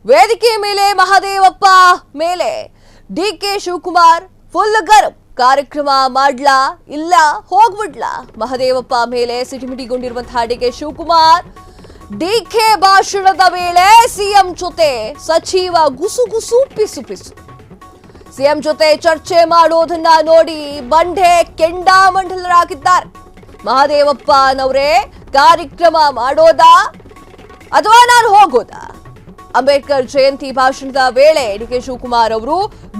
ವೇದಿಕೆ ಮೇಲೆ ಮಹದೇವಪ್ಪ ಮೇಲೆ ಡಿಕೆ ಶಿವಕುಮಾರ್ ಫುಲ್ ಗರಂ. ಕಾರ್ಯಕ್ರಮ ಮಾಡ್ಲಾ ಇಲ್ಲ ಹೋಗ್ಬಿಡ್ಲಾ? ಮಹದೇವಪ್ಪ ಮೇಲೆ ಸಿಟಿಮಿಟಿಗೊಂಡಿರುವಂತಹ ಡಿಕೆ ಶಿವಕುಮಾರ್ ಡಿಕೆ ಭಾಷಣದ ವೇಳೆ ಸಿಎಂ ಜೊತೆ ಸಚಿವ ಗುಸುಗುಸು ಪಿಸು ಪಿಸು. ಸಿಎಂ ಜೊತೆ ಚರ್ಚೆ ಮಾಡೋದನ್ನ ನೋಡಿ ಬಂಡೆ ಕೆಂಡಾಮಂಡಲರಾಗಿದ್ದಾರೆ. ಮಹದೇವಪ್ಪನವರೇ ಕಾರ್ಯಕ್ರಮ ಮಾಡೋದಾ ಅಥವಾ ನಾನು ಹೋಗೋದಾ? ಅಂಬೇಡ್ಕರ್ ಜಯಂತಿ ಭಾಷಣದ ವೇಳೆ ಡಿಕೆ ಶಿವಕುಮಾರ್ ಅವರು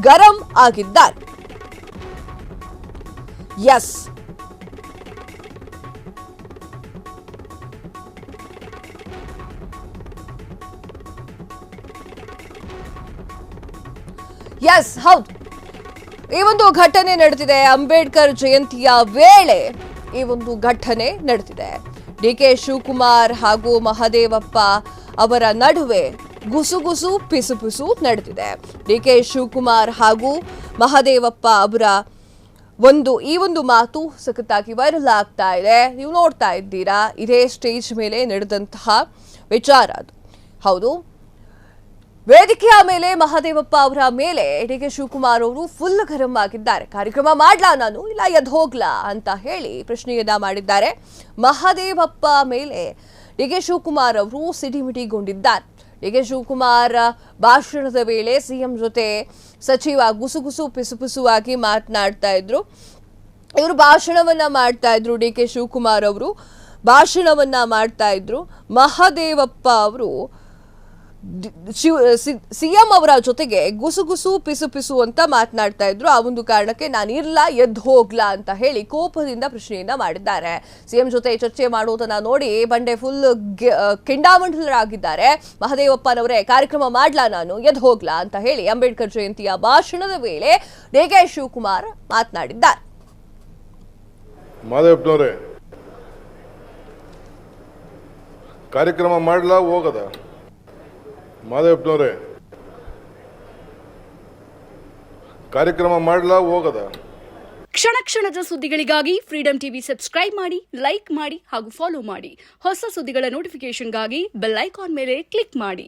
ಗರಂ ಆಗಿದ್ದಾರೆ. ಎಸ್, ಎಸ್ ಹೌದು, ಈ ಒಂದು ಘಟನೆ ನಡೆದಿದೆ. ಅಂಬೇಡ್ಕರ್ ಜಯಂತಿಯ ವೇಳೆ ಈ ಒಂದು ಘಟನೆ ನಡೆದಿದೆ. ಡಿಕೆ ಶಿವಕುಮಾರ್ ಹಾಗೂ ಮಹದೇವಪ್ಪ ಅವರ ನಡುವೆ ಗುಸುಗುಸು ಪಿಸು ಪಿಸು ನಡೆದಿದೆ. ಡಿಕೆ ಶಿವಕುಮಾರ್ ಹಾಗೂ ಮಹದೇವಪ್ಪ ಅವರ ಈ ಒಂದು ಮಾತು ಸಖತ್ತಾಗಿ ವೈರಲ್ ಆಗ್ತಾ ಇದೆ. ನೀವು ನೋಡ್ತಾ ಇದ್ದೀರಾ, ಇದೇ ಸ್ಟೇಜ್ ಮೇಲೆ ನಡೆದಂತಹ ವಿಚಾರ ಅದು. ಹೌದು, ವೇದಿಕೆಯ ಮೇಲೆ ಮಹದೇವಪ್ಪ ಅವರ ಮೇಲೆ ಡಿಕೆ ಶಿವಕುಮಾರ್ ಅವರು ಫುಲ್ ಗರಂ ಆಗಿದ್ದಾರೆ. ಕಾರ್ಯಕ್ರಮ ಮಾಡ್ಲಾ ನಾನು ಇಲ್ಲ ಎದ್ದು ಹೋಗ್ಲಾ ಅಂತ ಹೇಳಿ ಪ್ರಶ್ನೆಯನ್ನ ಮಾಡಿದ್ದಾರೆ. ಮಹದೇವಪ್ಪ ಮೇಲೆ ಡಿಕೆ ಶಿವಕುಮಾರ್ ಅವರು ಸಿಡಿಮಿಡಿಗೊಂಡಿದ್ದಾರೆ. ಡಿಕೆ ಶಿವಕುಮಾರ್ ಭಾಷಣದ ವೇಳೆ ಸಿಎಂ ಜೊತೆ ಸಚಿವ ಗುಸುಗುಸು ಪಿಸುಪಿಸುವಾಗಿ ಮಾತನಾಡ್ತಾ ಇದ್ರು. ಇವರು ಭಾಷಣವನ್ನ ಮಾಡ್ತಾ ಇದ್ರು. ಡಿಕೆ ಶಿವಕುಮಾರ್ ಅವರು ಭಾಷಣವನ್ನ ಮಾಡ್ತಾ ಇದ್ರು. ಮಹದೇವಪ್ಪ ಅವರು ಸಿಎಂ ಅವರ ಜೊತೆಗೆ ಗುಸುಗುಸು ಪಿಸು ಪಿಸು ಅಂತ ಮಾತನಾಡ್ತಾ ಇದ್ರು. ಆ ಒಂದು ಕಾರಣಕ್ಕೆ ನಾನು ಇರ್ಲಾ ಎದ್ದು ಹೋಗ್ಲಾ ಅಂತ ಹೇಳಿ ಕೋಪದಿಂದ ಪ್ರಶ್ನೆಯನ್ನ ಮಾಡಿದ್ದಾರೆ. ಸಿಎಂ ಜೊತೆ ಚರ್ಚೆ ಮಾಡೋದನ್ನ ನೋಡಿ ಬಂಡೆ ಫುಲ್ ಕೆಂಡಾಮಂಡಲರಾಗಿದ್ದಾರೆ. ಮಹದೇವಪ್ಪನವರೇ ಕಾರ್ಯಕ್ರಮ ಮಾಡ್ಲಾ ನಾನು ಎದ್ದು ಹೋಗ್ಲಾ ಅಂತ ಹೇಳಿ ಅಂಬೇಡ್ಕರ್ ಜಯಂತಿಯ ಭಾಷಣದ ವೇಳೆ ಡಿಕೆ ಶಿವಕುಮಾರ್ ಮಾತನಾಡಿದ್ದಾರೆ. ಮಹದೇವಪ್ಪನವರೇ ಕಾರ್ಯಕ್ರಮ ಮಾಡ್ಲಾ ಹೋಗದ? ಮಹದೇವಪ್ಪನವರೇ ಕಾರ್ಯಕ್ರಮ ಮಾಡ್ಲಾ ಹೋಗದ? ಕ್ಷಣ ಕ್ಷಣದ ಸುದ್ದಿಗಳಿಗಾಗಿ ಫ್ರೀಡಂ ಟಿವಿ ಸಬ್ಸ್ಕ್ರೈಬ್ ಮಾಡಿ, ಲೈಕ್ ಮಾಡಿ ಹಾಗೂ ಫಾಲೋ ಮಾಡಿ. ಹೊಸ ಸುದ್ದಿಗಳ ನೋಟಿಫಿಕೇಶನ್ಗಾಗಿ ಬೆಲ್ ಐಕಾನ್ ಮೇಲೆ ಕ್ಲಿಕ್ ಮಾಡಿ.